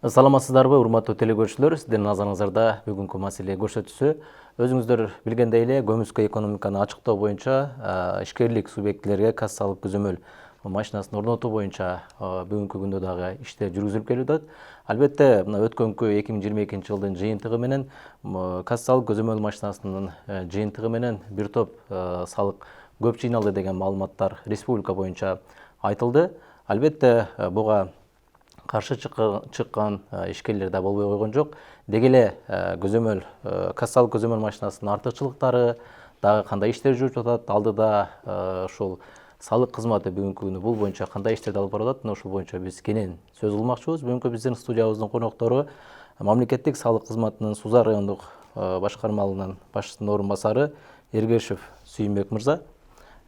Саламатсыздарбы, урматтуу телекөрүүчүлөр? Сиздердин назарыңыздарда бүгүнкү маселе көрсөтүүсү. Өзүңүздөр билгендей эле көмүскө экономиканы ачыктоо боюнча ишкерлик субъектилерге кассалык көзөмөл машинасын орнотуу боюнча бүгүнкү күндө дагы иштер жүргүзүлүп келип атат. Албетте, мына өткөнкү 2022 жылдын жыйынтыгы менен кассалык көзөмөл машинасынын жыйынтыгы менен бир топ салык көп жыйналды деген маалыматтар республика боюнча айтылды. Албетте, буга каршы чыккан ишкерлер да болбой койгон жок. Деги эле кассалык көзөмөл машинасынын артыкчылыктары, дагы кандай иштер жүрүп жатат, алдыда ушул салык кызматы бүгүнкү күнү бул боюнча кандай иштерди алып барып атат, ушул боюнча биз кенен сөз кылмакчыбыз. Бүгүнкү биздин студиябыздын коноктору мамлекеттик салык кызматынын Суза райондук башкармалыгынын башчысынын орун басары Эргешев Сүйүнбек мырза.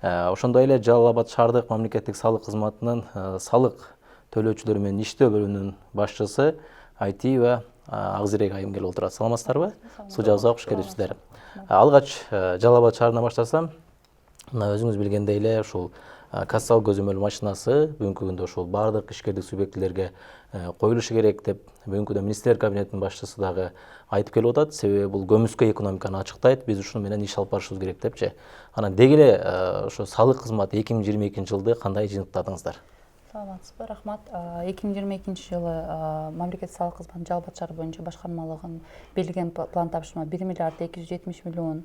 Ошондой эле Жалал Абад шаардык мамлекеттик салык кызматынын салык төлөөчүлөр менен иштөө бөлүмүнүн башчысы Айтиева Агзирек айым келип отурат. Саламатсыздарбы? Студиябызга кош келипсиздер. Алгач Жалал Абад шаарына баштасам, мына өзүңүз билгендей эле ушул кассалык көзөмөл машинасы бүгүнкү күндө ушул баардык ишкерлик субъектилерге коюлушу керек деп бүгүнкү министрлер кабинетинин башчысы дагы айтып келип атат. Себеби бул көмүскө экономиканы ачыктайт, биз ушуну менен иш алып барышыбыз керек депчи. Анан деги эле ошо салык кызматы 2022 жылды кандай жыйынтыктадыңыздар? Саламатсызбы, рахмат. 2022 жылы мамлекеттик салык кызматынын Жалал Абад шаары боюнча башкармалыгынын белгилеген план тапшырма 1 миллиард 270 миллион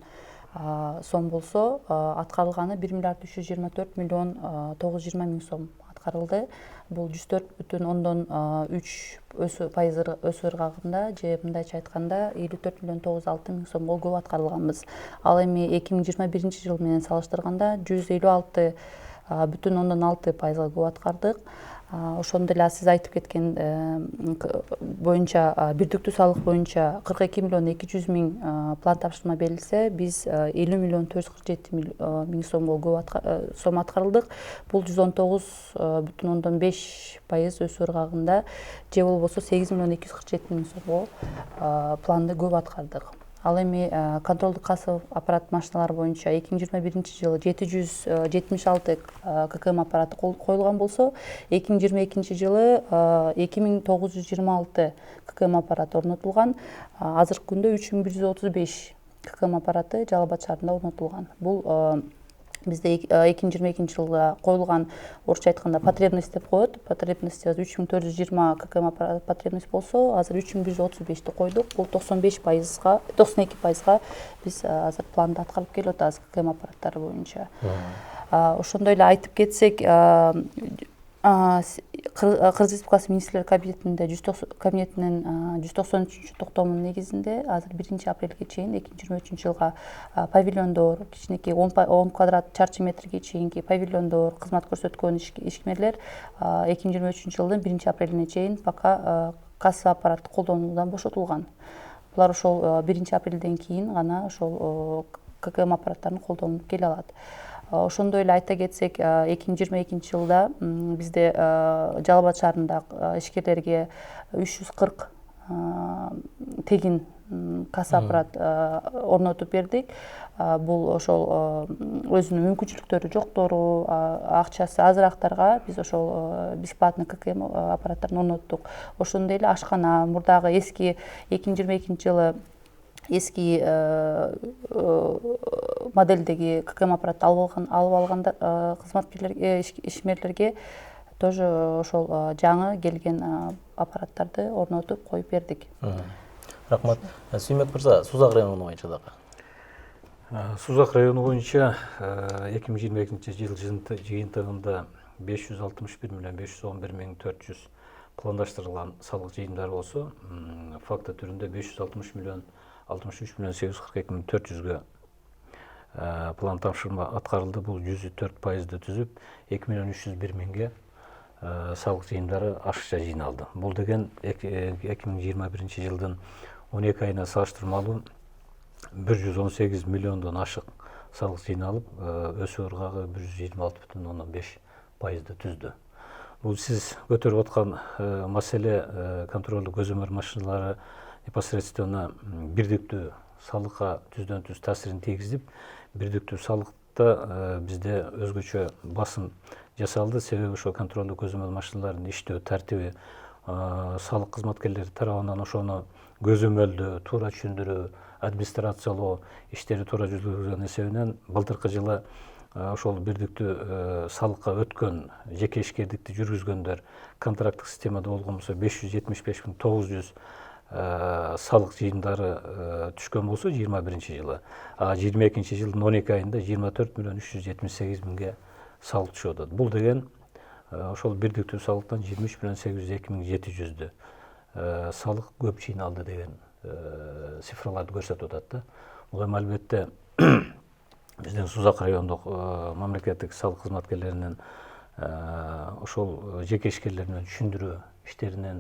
сом болсо, аткарылганы 1 миллиард 324 миллион 920 миң сом аткарылды. Бул 104,3% өсүү ыргагында, же мындайча айтканда 54 миллион 906 миң сомго көп аткарылганбыз. Ал эми 2021 жыл менен салыштырганда 156,6%га көп аткардык. Ошондой эле сиз айтып кеткен боюнча бирдиктүү салык боюнча 42 миллион 200 миң план тапшырма берилсе, биз 50 миллион 447 миң сомго көп сом аткарылдык. Бул 119,5% өсүү ыргагында, же болбосо 8 миллион 247 миң сомго планды көп аткардык. Ал эми контролдук кассалык аппарат машиналары боюнча 2021 жылы 776 ККМ аппараты коюлган болсо, 2022 жылы 2926 ККМ аппараты орнотулган. Азыркы күндө 3135 ККМ аппараты Жалал Абад шаарында орнотулган. Бул бизде 2022 жылда коюлган, орусча айтканда потребность деп коет. Потребность 3420 ККМ аппарат потребность болсо, азыр 3135ти койдук. Бул 92%га биз азыр планды аткарып келип атабыз ККМ аппараттары боюнча. Ошондой эле айтып кетсек, Кыргыз Республикасы министрлер кабинетинин 193 токтомунун негизинде азыр 1 апрелге чейин 2023 жылга павильондор, кичинекей 10 квадрат чарчы метрге чейинки павильондор, кызмат көрсөткөн ишмерлер 2023 жылдын 1 апрелине чейин пока касса аппараты колдонуудан бошотулган. Булар ошол 1 апрелден кийин гана ошол ККМ аппараттарын колдонуп келе алат. Ошондой эле айта кетсек, 2022 жылда бизде Жалал Абад шаарында ишкерлерге 340 тегин касса аппарат орнотуп бердик. Бул ошол өзүнүн мүмкүнчүлүктөрү жоктору, акчасы азырактарга биз ошол бесплатный ККМ аппараттарын орноттук. Ошондой эле ашкана, мурдагы эски 2022 жылы эски моделдеги ККМ аппаратты алып алган кызматкерлерге, ишмерлерге тоже ошол жаңы келген аппараттарды орнотуп коюп бердик. Рахмат. Сүйүнбек мырза, Сузак району боюнча дагы. Сузак району боюнча 2022 жыл жыйынтыгында 561 миллион 511 миң 400 пландаштырылган салык жыйымдары болсо, факты түрүндө 563 миллион 842 миң 400гө план тапшырма аткарылды. Бул 104%ды түзүп, 2 миллион 301 миңге салык жыйымдары ашыкча жыйналды. Бул деген 2021 жылдын 12 айына салыштырмалуу 118 миллиондон ашык салык жыйналып, өсүү ыргагы 126,5%ды түздү. Бул сиз көтөрүп аткан маселе контролдук көзөмөл машиналары непосредственно бирдиктүү салыкка түздөн түз таасирин тийгизип, бирдиктүү салыкта бизде өзгөчө басым жасалды. Себеби ошо контролдук көзөмөл машиналарынын иштөө тартиби салык кызматкерлери тарабынан ошону көзөмөлдөө, туура түшүндүрүү, администрациялоо иштери туура жүргүзүлгөн эсебинен былтыркы жылы ошол бирдиктүү салыкка өткөн жеке ишкердикти жүргүзгөндөр контракттык системада болгон болсо 575.900 салык жыйындары түшкөн болсо 21 жылы, а 22 жылдын 12 айында 24.378.000 салык түшүп атат. Бул деген ошол бирдиктүү салыктан 23.802.700 салык көп жыйналды деген цифраларды көрсөтүп атат да. Бул эми албетте биздин Сузак райондук мамлекеттик салык кызматкерлеринин ошол жеке ишкерлер менен түшүндүрүү иштеринен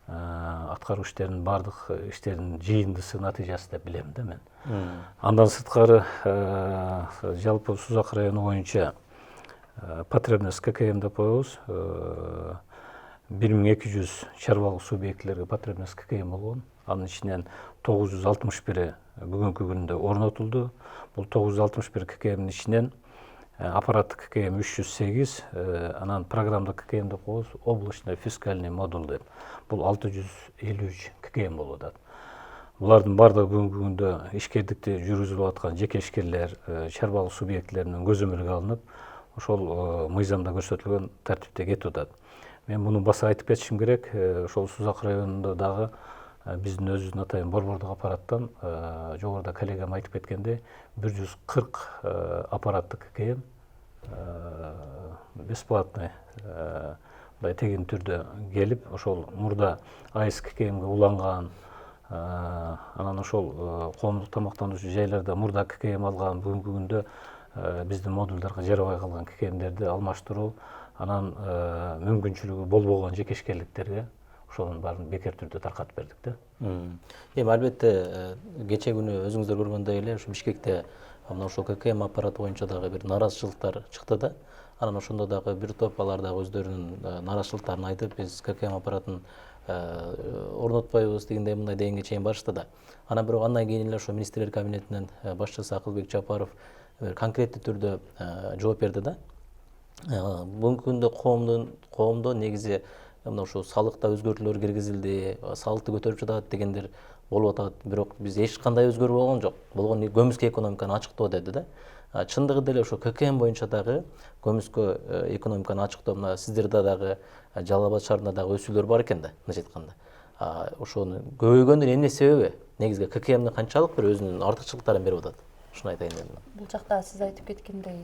аткаруу иштеринин баардык иштеринин жыйындысы натыйжасы деп билем да мен. Андан сырткары жалпы Сузак району боюнча потребность ККМ деп коебуз. 1200 чарбалык субъектилерге потребность ККМ болгон. Анын ичинен 961 бүгүнкү күндө орнотулду. Бул 961 ККМдин ичинен аппараттык ККМ 308, анан программдык ККМ деп коебуз, облачный фискальный модуль деп. Бул 653 ККМ болуп атат. Булардын баардыгы бүгүнкү күндө ишкердикти жүргүзүп аткан жеке ишкерлер, чарбалык субъектилеринен көзөмөлгө алынып, ошол мыйзамда көрсөтүлгөн тартипте кетип атат. Мен муну баса айтып кетишим керек. Ошол Сузак районунда дагы биздин өзүбүздүн атайын борбордук аппараттан жогоруда коллегам айтып кеткендей 140 аппараттык ККМ бесплатный мындай тегин түрдө келип, ошол мурда АЭС ККМге уланган, анан ошол коомдук тамактануучу жайларда мурда ККМ алган, бүгүнкү күндө биздин модулдарга жарабай калган ККМдерди алмаштыруу, анан мүмкүнчүлүгү болбогон жеке ишкерликтерге ошонун баарын бекер түрдө таркатып бердик да. Эми албетте кече күнү өзүңүздөр көргөндөй эле ушу Бишкекте мына ошол ККМ аппараты боюнча дагы бир наразычылыктар чыкты да. Анан ошондо дагы бир топ алар дагы өздөрүнүн наразычылыктарын айтып, биз ККМ аппаратын орнотпойбуз дегендей мындай дегенге чейин барышты да. Анан бирок андан кийин эле ошо министрлер кабинетинен башчысы Акылбек Жапаров конкреттүү түрдө жооп берди да. Бүгүнкү күндө коомдо негизи мына ушул салыкта өзгөртүүлөр киргизилди, салыкты көтөрүп жатат дегендер болуп атат. Бирок биз эч кандай өзгөрүү болгон жок. Болгон көмүскө экономиканы ачыктоо деди да. Чындыгында эле ошо ККМ боюнча дагы көмүскө экономиканы ачыктоо, мына сиздерде дагы Жалал Абад шаарында дагы өсүүлөр бар экен да, мындайча айтканда. Ошону көбөйгөндүн эмне себеби? Негизги ККМдин канчалык бир өзүнүн артыкчылыктарын берип атат? Ушуну айтайын дедим. Бул жакта сиз айтып кеткендей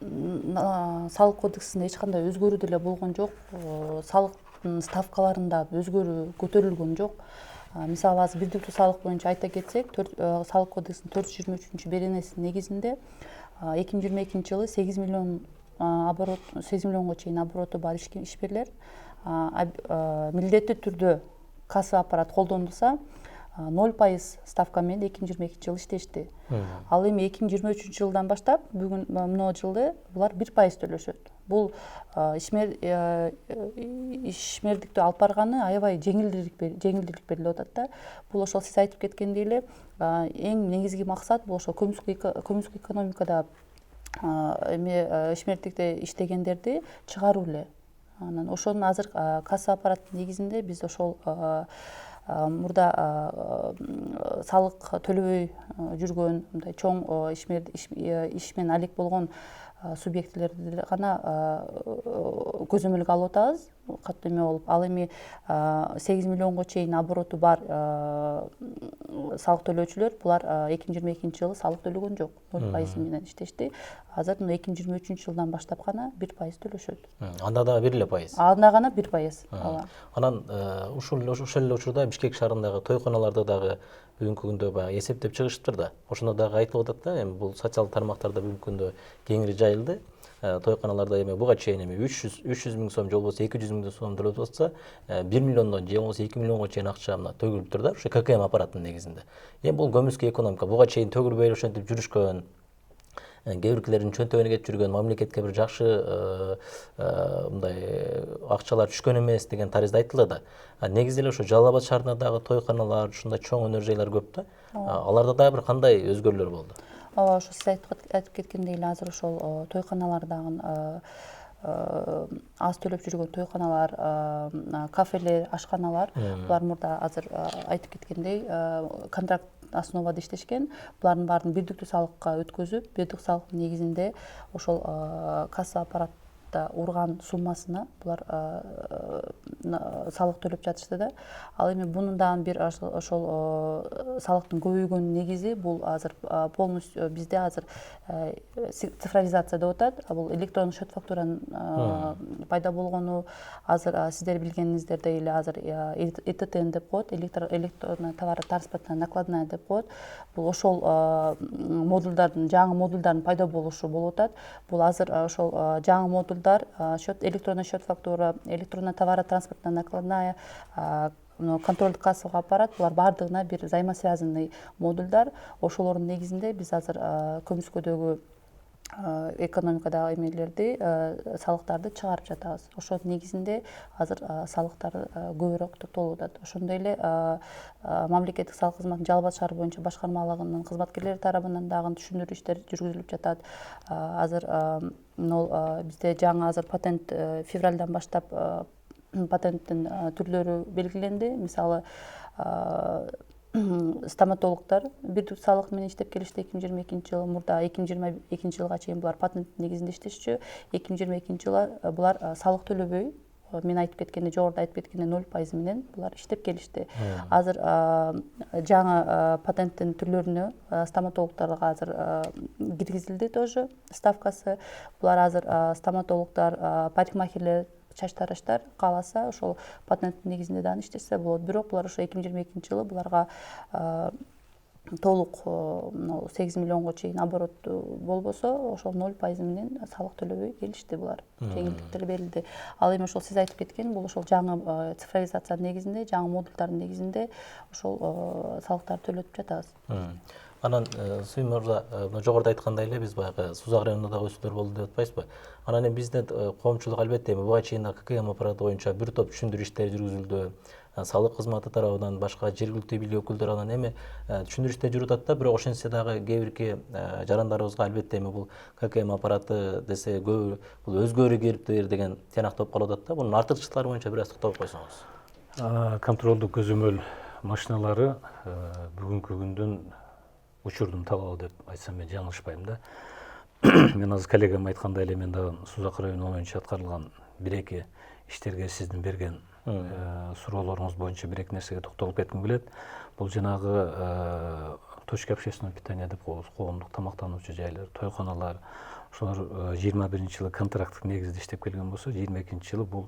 салык кодексинде эч кандай өзгөрүү деле болгон жок. Салыктын ставкаларында өзгөрүү көтөрүлгөн жок. Мисалы азыр бирдиктүү салык боюнча айта кетсек, салык кодексинин 423 беренесинин негизинде 2022 жылы 8 миллионго чейин обороту бар ишмерлер милдеттүү түрдө кассовый аппарат колдонулса 0% ставка менен 2022 жылы иштешти. Ал эми 2023 жылдан баштап бүгүн мына жылы булар 1% төлөшөт. Бул ишмердикти алып барганы аябай жеңилдик берилип атат да. Бул ошол сиз айтып кеткендей эле эң негизги максат бул ошол көмүскө экономикада ишмердикте иштегендерди чыгаруу эле. Анан ошонун азыр касса аппараттын негизинде биз ошол мурда салык төлөбөй жүргөн мындай чоң иш менен алек болгон субъектилерди гана көзөмөлгө алып атабыз, катуу эме болуп. Ал эми 8 миллионго чейин обороту бар салык төлөөчүлөр булар 2022 жылы салык төлөгөн жок. 0% менен иштешти. Азыр 2023 жылдан баштап гана 1% төлөшөт. Анда дагы 1 эле пайыз. Анда гана 1%. Анан ушул эле учурда Бишкек шаарындагы тойконаларды дагы бүгүнкү күндө баягы эсептеп чыгышыптыр да. Ошондо дагы айтылып атат да, эми бул социалдык тармактарда бүгүнкү күндө кеңири жайылды. Тойконаларда эми буга чейин эми 300 миң сом же болбосо 200 миң сом төлөп атса, 1 миллиондон же болбосо 2 миллионго чейин акча мына төгүлүптүр да, ошо ККМ аппараттын негизинде. Эми бул көмүскө экономика буга чейин төгүлбөй эле ошентип жүрүшкөн, кээ биркилердин чөнтөгүнө кетип жүргөн, мамлекетке бир жакшы мындай акчалар түшкөн эмес деген таризде айтылды да. Негизи эле ошо Жалал Абад шаарында дагы тойканалар, ушундай чоң өнөр жайлар көп да. Аларда дагы бир кандай өзгөрүүлөр болду? Ошо сиз айтып кеткендей эле азыр ошол тойканалардагы аз төлөп жүргөн тойканалар, кафелер, ашканалар булар мурда азыр айтып кеткендей контракт основада иштешкен. Булардын баарын бирдиктүү салыкка өткөзүп, бирдиктүү салыктын негизинде ошол касса аппаратта урган суммасына булар салык төлөп жатышты да. Ал эми бунун дагы бир ошол салыктын көбөйгөн негизи бул азыр полностью бизде азыр цифровизация деп атат. Бул электрондук счет фактуранын пайда болгону, азыр сиздер билгениңиздердей эле азыр ЭТТН деп коет, электронный товарно-транспортная накладная деп коет. Бул ошол модулдардын, жаңы модулдардын пайда болушу болуп атат. Бул азыр ошол жаңы модулдар электронный счет фактура, электронная товарно-транспортная накладная, контрольдук кассовый аппарат, булар баардыгына бир взаимосвязанный модулдар. Ошолордун негизинде биз азыр көмүскөдөгү экономикадагы эмелерди, салыктарды чыгарып жатабыз. Ошол негизинде азыр салыктар көбүрөөк токтолуп атат. Ошондой эле мамлекеттик салык кызматынын Жалал Абад шаар боюнча башкармалыгынын кызматкерлери тарабынан дагы түшүндүрүү иштери жүргүзүлүп жатат. Азыр бизде жаңы азыр патент февралдан баштап патенттин түрлөрү белгиленди. Мисалы стоматологдор бирдиктүү салык менен иштеп келишти 2022 жылы. Мурда 2022 жылга чейин булар патент негизинде иштешчү. 2022 жылы булар салык төлөбөй, мен айтып кеткенде, жогоруда айтып кеткенде 0% менен булар иштеп келишти. Азыр жаңы патенттин түрлөрүнө стоматологдорго азыр киргизилди тоже ставкасы. Булар азыр стоматологдор, парикмахерлер, чач тараштар кааласа ошол патенттин негизинде дагы иштешсе болот. Бирок булар ошо 2022 жылы буларга толук 8 миллионго чейин оборот болбосо, ошол 0% менен салык төлөбөй келишти булар. Жеңилдиктер берилди. Ал эми ошол сиз айтып кеткен, бул ошол жаңы цифровизациянын негизинде, жаңы модулдардын негизинде ошол салыктарды төлөтүп жатабыз. Анан Сүйүн мырза, жогоруда айткандай эле биз баягы Сузак районунда да өсүүлөр болду деп атпайсызбы? Анан эми бизде коомчулук албетте буга чейин ККМ аппараты боюнча бир топ түшүндүрүү иштери жүргүзүлдү. Салык кызматы тарабынан, башка жергиликтүү бийлик өкүлдөрү эми түшүндүрүү иштери жүрүп атат да, бирок ошентсе дагы кээ бирки жарандарыбызга албетте эми бул ККМ аппараты десе көбү бул өзгөрүү кириптир деген тыянактап калып атат да. Бунун артыкчылыктары боюнча бир аз токтолуп койсоңуз. Контролдук көзөмөл машиналары бүгүнкү күндүн учурдун талабы деп айтсам мен жаңылышпайм да. Мен азыр коллегам айткандай эле мен дагы Сузак району боюнча аткарылган бир-эки иштерге сиздин берген суроолоруңуз боюнча бир-эки нерсеге токтолуп кетким келет. Бул жанагы точка общественного питания деп коебуз, коомдук тамактануучу жайлар, тойканалар. Ошолор 21 жылы контракттык негизде иштеп келген болсо, 22 жылы бул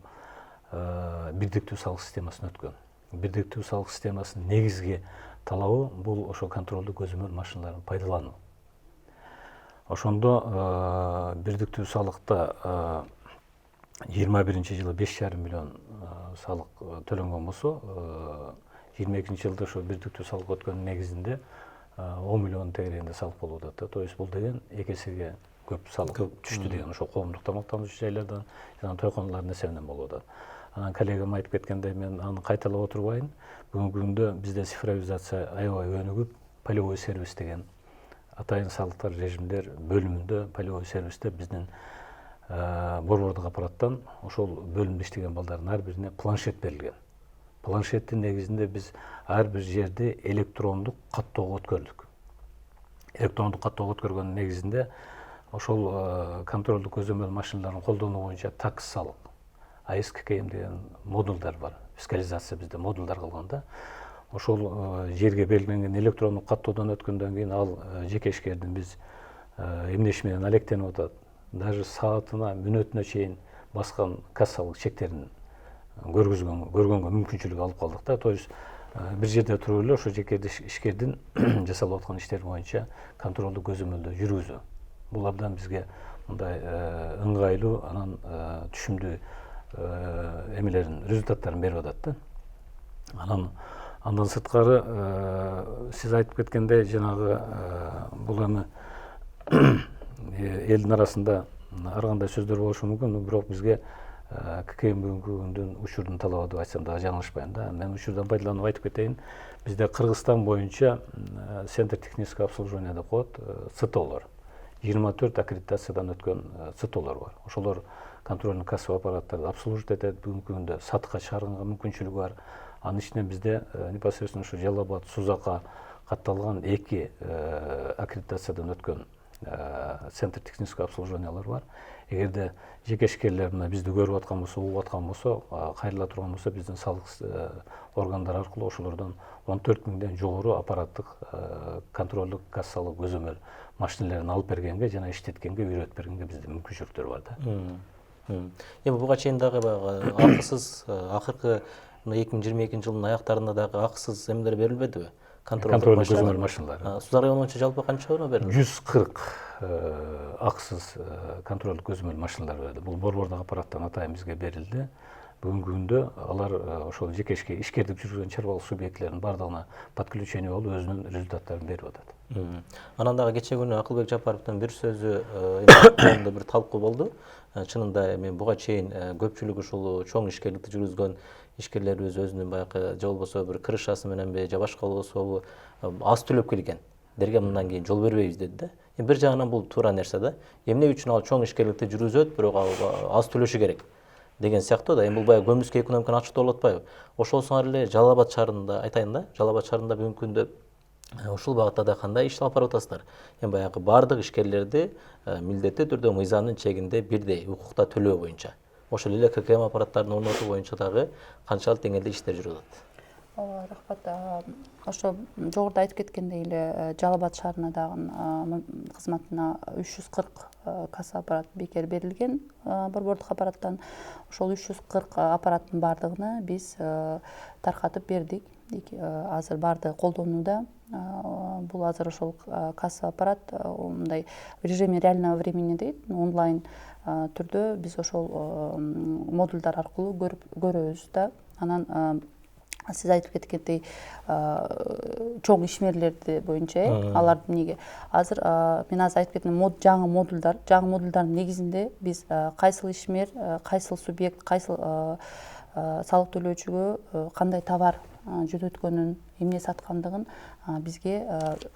бирдиктүү салык системасына өткөн. Бирдиктүү салык системасынын негизги талабы бул ошо контролдук көзөмөл машиналарын пайдалануу. Ошондо бирдиктүү салыкта 21 жылы 5,5 миллион салык төлөнгөн болсо, 22 жылда ошо бирдиктүү салык өткөн негизинде 10 миллион тегерегинде салык болуп атат. То есть бул деген эки эсеге көп салык түштү деген ошо коомдук тамактануучу жайлардан жана тойканалардын эсебинен болуп атат. Анан коллегам айтып кеткендей, мен аны кайталап отурбайын. Бүгүнкү күндө бизде цифровизация аябай өнүгүп, полевой сервис деген атайын салыктар режимдер бөлүмүндө, полевой сервисте биздин борбордук аппараттан ошол бөлүмдө иштеген балдардын ар бирине планшет берилген. Планшеттин негизинде биз ар бир жерди электрондук каттоого өткөрдүк. Электрондук каттоого өткөргөндүн негизинде ошол контролдук көзөмөл машиналарын колдонуу боюнча такс салык, АСККМ деген модулдар бар. Фискализация бизде модулдар кылган да. Ошол жерге белгиленген электрондук каттоодон өткөндөн кийин ал жеке ишкердин биз эмнеш менен алектенип атат. Даже саатына, мүнөтүнө чейин баскан кассалык чектерин көргөнгө мүмкүнчүлүк алып калдык да. То есть бир жерде туруп эле ошо жеке ишкердин жасалып аткан иштери боюнча контролдук көзөмөлдү жүргүзүү. Бул абдан бизге мындай ыңгайлуу, анан түшүмдүү эмелерин, результаттарын берип атат да. Андан сырткары сиз айтып кеткендей, жанагы бул эми элдин арасында ар кандай сөздөр болушу мүмкүн, бирок бизге ККМ бүгүнкү күндүн учурдун талабы деп айтсам дагы жаңылышпайм да. Мен учурдан пайдаланып айтып кетейин. Бизде Кыргызстан боюнча Центр технического обслуживания деп коет, ЦТОлор. 24 аккредитациядан өткөн ЦТОлор бар. Ошолор контрольный кассовый аппараттарды обслуживать этет. Бүгүнкү күндө сатыкка чыгарганга мүмкүнчүлүгү бар. Анын ичинен бизде непосредственно ушу Жалал Абад, Сузакка катталган 2 аккредитациядан өткөн центр технического обслуживаниялар бар. Эгерде жеке ишкерлер бизди көрүп аткан болсо, угуп аткан болсо, кайрыла турган болсо, биздин салык органдары аркылуу ошолордон 14 миңден жогору аппараттык контролдук кассалык көзөмөл машинелерин алып бергенге жана иштеткенге, үйрөтүп бергенге бизде мүмкүнчүлүктөр бар да. Эми буга чейин дагы баягы акысыз акыркы 2022 жылдын аяктарында дагы акысыз эмелер берилбедиби? Контролдук көзөмөл машиналары. Сузак районунча жалпы канча өрө берилди? 140 акысыз контролдук көзөмөл машиналар берилди. Бул борбордук аппараттан атайын бизге берилди. Бүгүнкү күндө алар ошол жеке ишкердик жүргүзгөн чарбалык субъектилеринин бардыгына подключение болуп өзүнүн результаттарын берип атат. Анан дагы кече күнү Акылбек Жапаровдун бир сөзү эми бир талкуу болду. Чынында эми буга чейин көпчүлүк ушул чоң ишкерликти жүргүзгөн ишкерлерибиз өзүнүн баягы же болбосо бир кырышасы мененби же башка болбособу аз төлөп келген. Дерге мындан кийин жол бербейбиз деди да. Бир жагынан бул туура нерсе да. Эмне үчүн ал чоң ишкерликти жүргүзөт, бирок ал аз төлөшү керек деген сыяктуу да. Эми бул баягы көмүскө экономиканы ачыктоо болуп атпайбы? Ошолсуңар эле Жалал Абад шаарында айтайын да. Жалал Абад шаарында бүгүнкү күндө ушул багытта да кандай иш алып барып атасыздар? Эми баягы бардык ишкерлерди милдеттүү түрдө мыйзамдын чегинде бирдей укукта төлөө боюнча, ошол эле ККМ аппараттарын орнотуу боюнча дагы канчалык деңгээлде иштер жүрүп атат? Ооба, рахмат. Ошо жогоруда айтып кеткендей эле Жалал Абад шаарына дагы кызматына 340 касса аппарат бекер берилген борбордук аппараттан. Ошол 340 аппараттын бардыгына биз таркатып бердик. Азыр бардыгы колдонууда. Бул азыр ошол касса аппарат мындай в режиме реального времени дейт, онлайн түрдө биз ошол модулдар аркылуу көрөбүз да. Анан сиз айтып кеткендей чоң ишмерлерди боюнча аларды эмнеге азыр мен азыр айтып кеттим, жаңы модулдардын негизинде биз кайсыл ишмер, кайсыл субъект, кайсыл салык төлөөчүгө кандай товар жөнөткөнүн, эмне саткандыгын бизге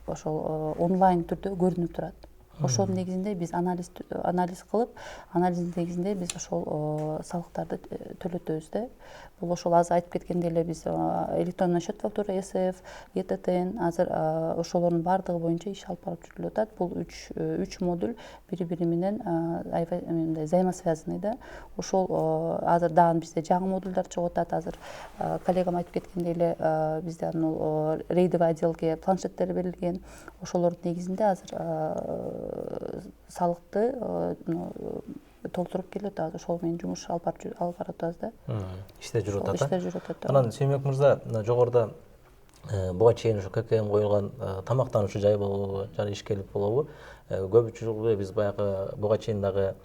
ошол онлайн түрдө көрүнүп турат. Ошонун негизинде биз анализ кылып, анализдин негизинде биз ошол салыктарды төлөтөбүз да. Бул ошол азыр айтып кеткендей эле биз электронный счет фактура, СФ, ЕТТН азыр ошолордун бардыгы боюнча иш алып барып жүрүлүп атат. Бул 3 модуль бири-бири менен мындай взаимосвязанный да. Ошол азыр дагы бизде жаңы модулдар чыгып атат. Азыр коллегам айтып кеткендей эле бизде анын рейдовый отделге планшеттер берилген. Ошолордун негизинде азыр салыкты толтуруп келет. Азыр ошол менен жумуш алып барып атабыз да. Иштер жүрүп атат. Иштер жүрүп атат. Анан Сүймөк мырза, жогоруда буга чейин ушу ККМ коюлган тамактануучу жай болобу, жана ишкерлик болобу? Көпчүлүгү биз баягы буга чейин дагы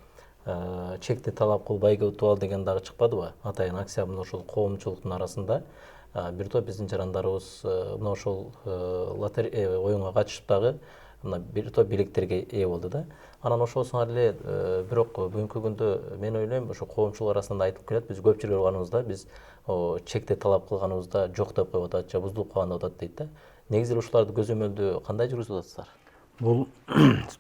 чекти талап кыл, байге утуп ал деген дагы чыкпадыбы? Атайын акция мына ошол коомчулуктун арасында бир топ биздин жарандарыбыз мына ошол оюнга катышып дагы мына бир топ билектерге ээ болду да. Анан ошосуңар эле бирок бүгүнкү күндө мен ойлойм ошо коомчулук арасында айтылып келет, биз көп жүргөн барганыбызда биз чекти талап кылганыбызда жок деп коюп атат, же бузулуп калган деп атат дейт да. Негизи ушуларды көзөмөлдү кандай жүргүзүп атасыздар? Бул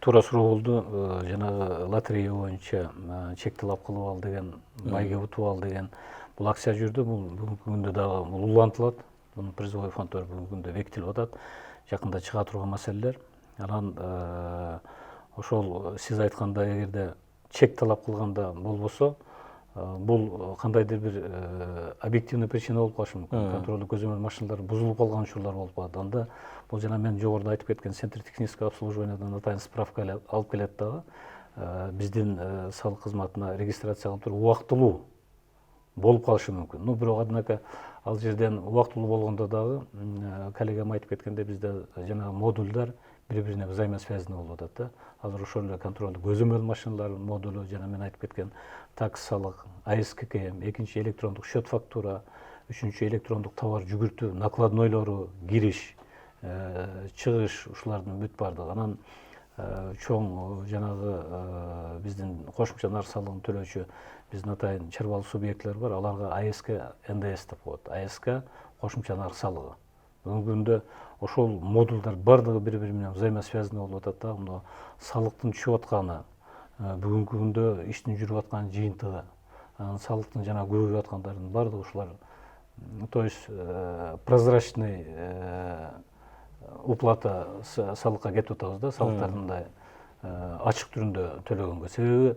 туура суроо болду. Жанагы лотерея боюнча чек талап кылып ал деген, байге утуп ал деген бул акция жүрдү. Бул бүгүнкү күндө дагы улантылат. Мунун призовой фонддору бүгүнкү күндө бекитилип атат. Жакында чыга турган маселелер. Анан ошол сиз айткандай эгерде чек талап кылганда болбосо, бул кандайдыр бир объективный причина болуп калышы мүмкүн. Контролдук көзөмөл машиналары бузулуп калган учурлар болуп калат. Анда бул жана мен жогоруда айтып кеткен центр технического обслуживаниядан атайын справка алып келет дагы. Биздин салык кызматына регистрация кылып туруп убактылуу болуп калышы мүмкүн. Бирок однако ал жерден убактылуу болгондо дагы коллегам айтып кеткендей бизде жанагы модульдар бири-бирине взаимосвязанный болуп атат да. Азыр ошол эле контролдук көзөмөл машиналарынын модулу, жана мен айтып кеткен такс салык, АСККМ, экинчи электрондук счет фактура, үчүнчү электрондук товар жүгүртүү, накладнойлору, кириш, чыгыш ушулардын бүт бардыгы. Анан чоң жанагы биздин кошумча нарк салыгын төлөөчү биздин атайын чарбалык субъектилер бар. Аларга АСК, НДС деп коет. АСК кошумча нарк салыгы. Бүгүнкү күндө ошол модулдар бардыгы бири-бири менен взаимосвязанный болуп атат да. Мына салыктын түшүп атканы бүгүнкү күндө иштин жүрүп аткан жыйынтыгы, салыктын жана көбөйүп аткандардын баардыгы ушулар. То есть прозрачный уплата салыкка кетип атабыз да, салыктардын да ачык түрүндө төлөгөнгө. Себеби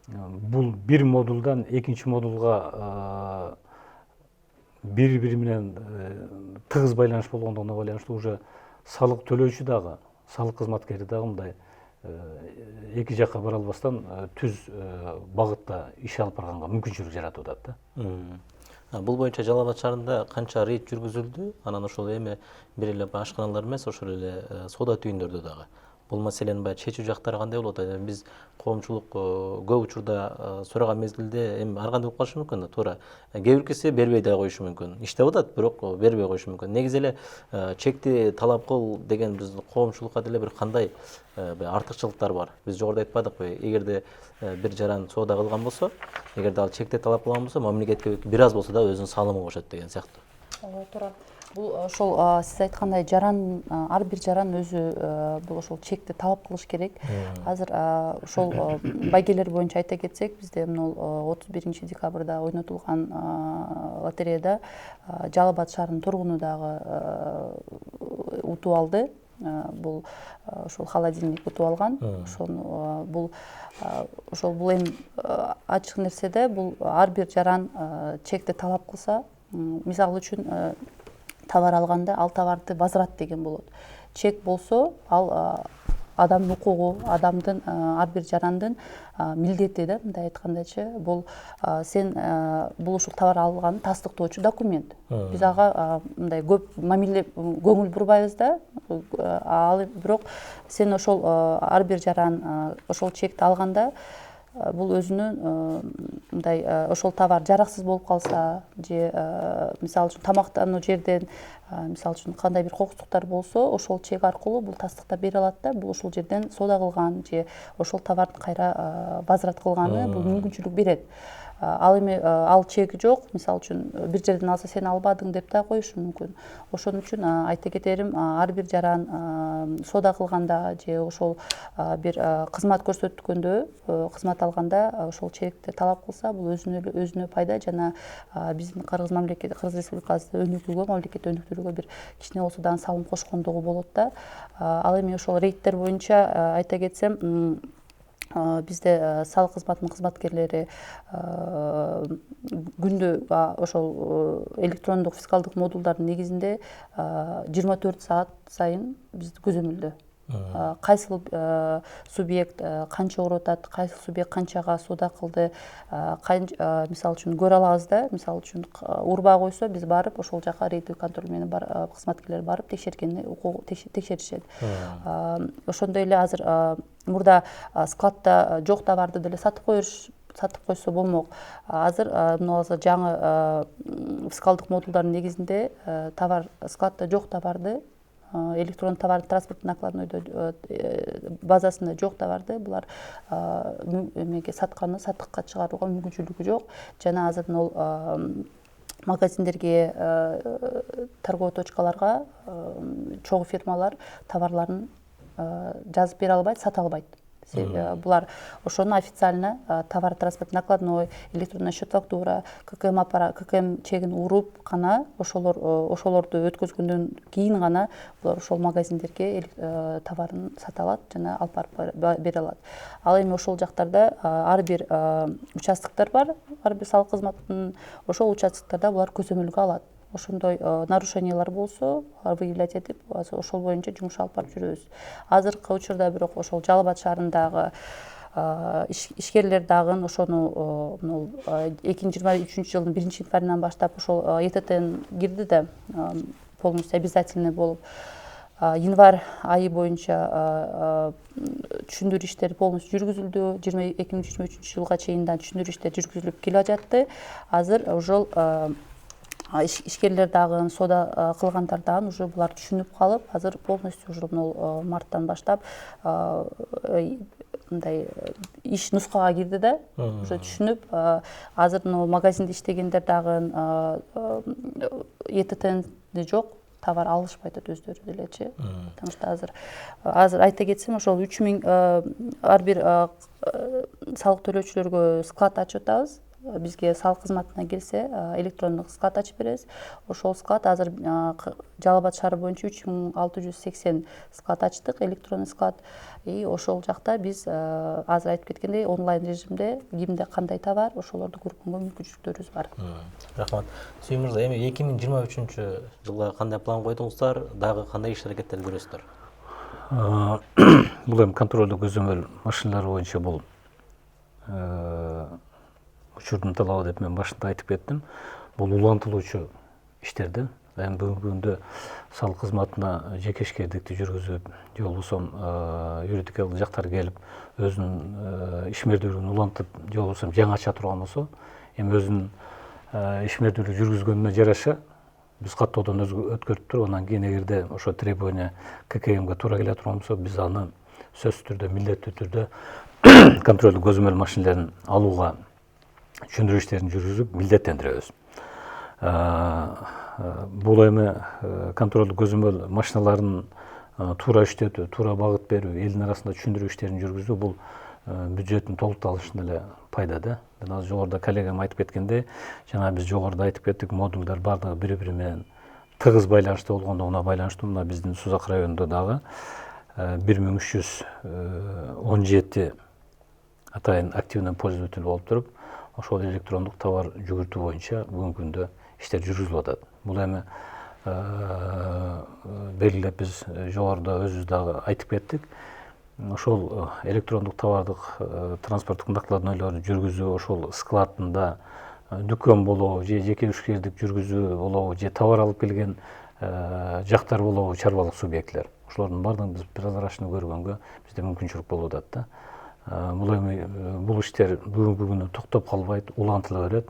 бул бир модулдан экинчи модулга бири менен тыгыз байланыш болгондугуна байланыштуу уже салык төлөөчү дагы, салык кызматкери дагы мындай эки жакка бара албастан түз багытта иш алып барганга мүмкүнчүлүк жаратып атат да. Бул боюнча Жалал Абад шаарында канча рейд жүргүзүлдү? Анан ошол эми бир эле ашканалар эмес, ошол эле соода түйүндөрдө дагы бул маселенин баягы чечүү жактары кандай болот? Биз коомчулук көп учурда сураган мезгилде эми ар кандай болуп калышы мүмкүн, туура. Кээ биркиси бербей да коюшу мүмкүн. Иштеп атат, бирок бербей коюшу мүмкүн. Негизи эле чекти талап кыл деген биздин коомчулукка деле бир кандай артыкчылыктар бар? Биз жогоруда айтпадыкпы, эгерде бир жаран соода кылган болсо, эгерде ал чекте талап кылган болсо, мамлекетке бир аз болсо да өзүнүн салымын кошот деген сыяктуу. Ооба, туура. Бул ошол сиз айткандай жаран, ар бир жаран өзү бул ошол чекти талап кылыш керек. Азыр ошол байгелер боюнча айта кетсек, бизде мына 31 декабрда ойнотулган лотереяда Жалал Абад шаарынын тургуну дагы утуп алды. Бул ошол холодильник утуп алган. Ошону бул эми ачык нерсе да, бул ар бир жаран чекти талап кылса, мисалы үчүн товар алганда ал товарды возврат деген болот. Чек болсо ал адамдын укугу, адамдын ар бир жарандын милдети да, мындай айткандачы, бул сен бул ушул товар алганын тастыктоочу документ. Биз ага мындай көп мамиле көңүл бурбайбыз да, ал бирок сен ошол ар бир жаран ошол чекти алганда бул өзүнүн мындай ошол товар жараксыз болуп калса же мисалы үчүн тамактануу жерден мисалы үчүн кандай бир кокустуктар болсо, ошол чек аркылуу бул тастыктап бере алат да, бул ушул жерден соода кылган же ошол товарды кайра возврат кылганы бул мүмкүнчүлүк берет. Ал эми ал чеги жок, мисалы үчүн бир жерден алса сен албадың деп да коюшу мүмкүн. Ошон үчүн айта кетерим, ар бир жаран соода кылганда же ошол бир кызмат көрсөткөндө, кызмат алганда ошол чекти талап кылса, бул өзүнө пайда жана биздин Кыргыз мамлекети, Кыргыз Республикасы өнүгүүгө, мамлекет өнүктүрүүгө бир кичине болсо дагы салым кошкондугу болот да. Ал эми ошол рейдтер боюнча айта кетсем, бизде салык кызматынын кызматкерлери күндө ошол электрондук фискалдык модулдардын негизинде 24 саат сайын бизди көзөмөлдө. Кайсыл субъект канча уруп атат, кайсыл субъект канчага соода кылды, мисалы үчүн көрө алабыз да. Мисалы үчүн урбай койсо, биз барып ошол жака рейдтик контроль менен кызматкерлер барып текшеришет. Ошондой эле азыр мурда складда жок товарды деле сатып койсо болмок. Азыр жаңы фискалдык модулдардын негизинде складда жок товарды, электрон товарды транспорттун накладнойдо базасында жок товарды булар эмеге саттыкка чыгарууга мүмкүнчүлүгү жок. Жана азыр магазиндерге, торговый точкаларга чогуу фирмалар товарларын жазып бере албайт, сата албайт. Булар ошону официально товар транспорт накладной, электронный счет фактура, ККМ чегин уруп гана ошолорду өткөзгөндөн кийин гана булар ошол магазиндерге товарын сата алат жана алып барып бере алат. Ал эми ошол жактарда ар бир участоктор бар, ар бир салык кызматынын ошол участоктордо булар көзөмөлгө алат. Ошондой нарушениялар болсо, выявлять этип, ошол боюнча жумуш алып барып жүрөбүз. Азыркы учурда бирок ошол Жалал Абад шаарындагы ишкерлер дагы ошону 2023 жылдын 1-январынан баштап ошол ЭТТ кирди да, полностью обязательный болуп. Январь айы боюнча түшүндүрүү иштери полностью жүргүзүлдү. 2023 жылга чейин түшүндүрүү иштери жүргүзүлүп келе жатты. Азыр ошол ишкерлер дагы, соода кылгандар дагы уже булар түшүнүп калып, азыр полностью уже марттан баштап мындай иш нускага кирди да, уже түшүнүп, азыр магазинде иштегендер дагы ЭТТ жок, товар алышпай атат өздөрү делечи. Потому что азыр айта кетсем ошол 3000 ар бир салык төлөөчүлөргө склад ачып атабыз. Бизге салык кызматына келсе электрондук склад ачып беребиз. Ошол склад азыр Жалал Абад шаары боюнча 3680 склад ачтык, электрондук склад. И ошол жакта биз азыр айтып кеткендей онлайн режимде кимде кандай товар ошолорду көргөнгө мүмкүнчүлүктөрүбүз бар. Рахмат. Сүйүн мырза, эми 2023-жылга кандай план койдуңуздар, дагы кандай иш-аракеттерди көрөсүздөр? Бул эми контролдук көзөмөл машиналары боюнча бул учурдун талабы деп мен башында айтып кеттим. Бул улантылуучу иштерди. Эми бүгүнкү күндө салык кызматына жекешкердикти жүргүзүп, же болбосо юридикалык жактар келип өзүнүн ишмердүүлүгүн улантып, же болбосо жаңы ача турган болсо, эми өзүнүн ишмердүүлүк жүргүзгөнүнө жараша биз каттоодон өткөрүп туруп, анан кийин эгерде ошо требование ККМге туура келе турган болсо, биз аны сөзсүз түрдө, милдеттүү түрдө контролдук көзөмөл машинелерин алууга түшүндүрүү иштерин жүргүзүп милдеттендиребиз. Бул эми контролдук көзөмөл машиналарын туура иштетүү, туура багыт берүү, элдин арасында түшүндүрүү иштерин жүргүзүү бул бюджеттин толукталышына эле пайда да. Мен азыр жогоруда коллегам айтып кеткендей, жана биз жогоруда айтып кеттик, модулдар бардыгы бири-бири менен тыгыз байланышта болгондугуна байланыштуу мына биздин Сузак районунда дагы 1317 атайын активный пользователь болуп туруп, ошол электрондук товар жүгүртүү боюнча бүгүнкү күндө иштер жүргүзүлүп атат. Бул эми белгилеп биз жогоруда өзүбүз дагы айтып кеттик. Ошол электрондук товардык транспорттук накладнойлорду жүргүзүү, ошол складында дүкөн болобу, же жеке ишкердик жүргүзүү болобу, же товар алып келген жактар болобу, чарбалык субъектлер. Ошолордун баардыгын биз прозрачный көргөнгө бизде мүмкүнчүлүк болуп атат да. Бул иштер бүгүнкү күнү токтоп калбайт, улантыла берет.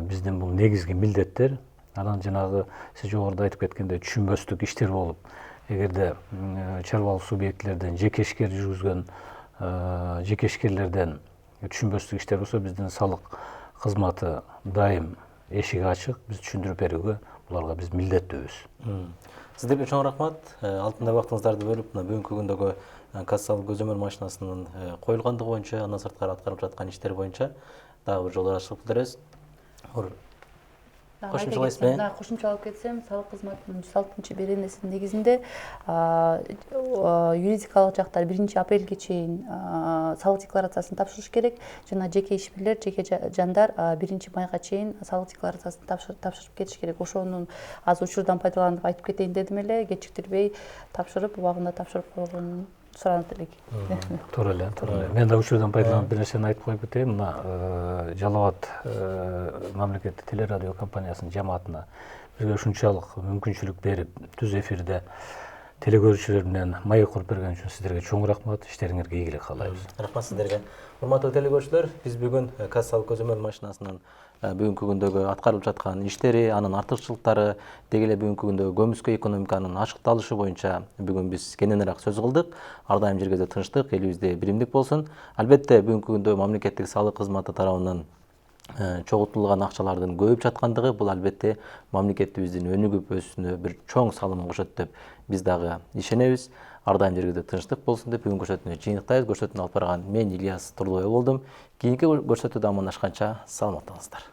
Биздин бул негизги милдеттер. Анан жанагы сиз жогоруда айтып кеткендей түшүнбөстүк иштер болуп, эгерде чарбалык субъектлерден, жеке ишкер жүргүзгөн жеке ишкерлерден түшүнбөстүк иштер болсо, биздин салык кызматы дайым эшиги ачык, биз түшүндүрүп берүүгө буларга биз милдеттүүбүз. Сиздерге чоң рахмат. Алтындай убактыңыздарды бөлүп, мына бүгүнкү күндөгү кассалык көзөмөл машинасынын коюлгандыгы боюнча, андан сырткары аткарылып жаткан иштер боюнча дагы бир жолу ачылып билдиребиз. Кошумчалап кетсем, салык кызматынын 106-беренесинин негизинде юридикалык жактар 1-апрелге чейин салык декларациясын тапшырыш керек. Жана жеке ишмерлер, жеке жандар 1-майга чейин салык декларациясын тапшырып кетиш керек. Ошонун азыр учурдан пайдаланып айтып кетейин дедим эле, кечиктирбей тапшырып, убагында тапшырып койгонун суранат элек. Туура эле. Мен да учурдан пайдаланып бир нерсени айтып коюп кетейин. Мына Жалал Абад мамлекеттик телерадио компаниясынын жамаатына бизге ушунчалык мүмкүнчүлүк берип, түз эфирде телекөрүүчүлөр менен маек куруп берген үчүн сиздерге чоң рахмат. Иштериңерге ийгилик каалайбыз. Рахмат сиздерге. Урматтуу телекөрүүчүлөр, биз бүгүн кассалык көзөмөл машинасынын бүгүнкү күндөгү аткарылып жаткан иштери, анын артыкчылыктары, деги эле бүгүнкү күндөгү көмүскө экономиканын ачыкталышы боюнча бүгүн биз кененирээк сөз кылдык. Ар дайым жерибизде тынчтык, элибизде биримдик болсун. Албетте бүгүнкү күндө мамлекеттик салык кызматы тарабынан чогултулган акчалардын көбөйүп жаткандыгы бул албетте мамлекетибиздин өнүгүп өсүүсүнө бир чоң салым кошот деп биз дагы ишенебиз. Ар дайым жерибизде тынчтык болсун деп бүгүн көрсөтүүнү жыйынтыктайбыз. Көрсөтүүнү алып барган мен Ильяс Турлубай болдум. Кийинки көрсөтүүдө амандашканча саламатта калыңыздар.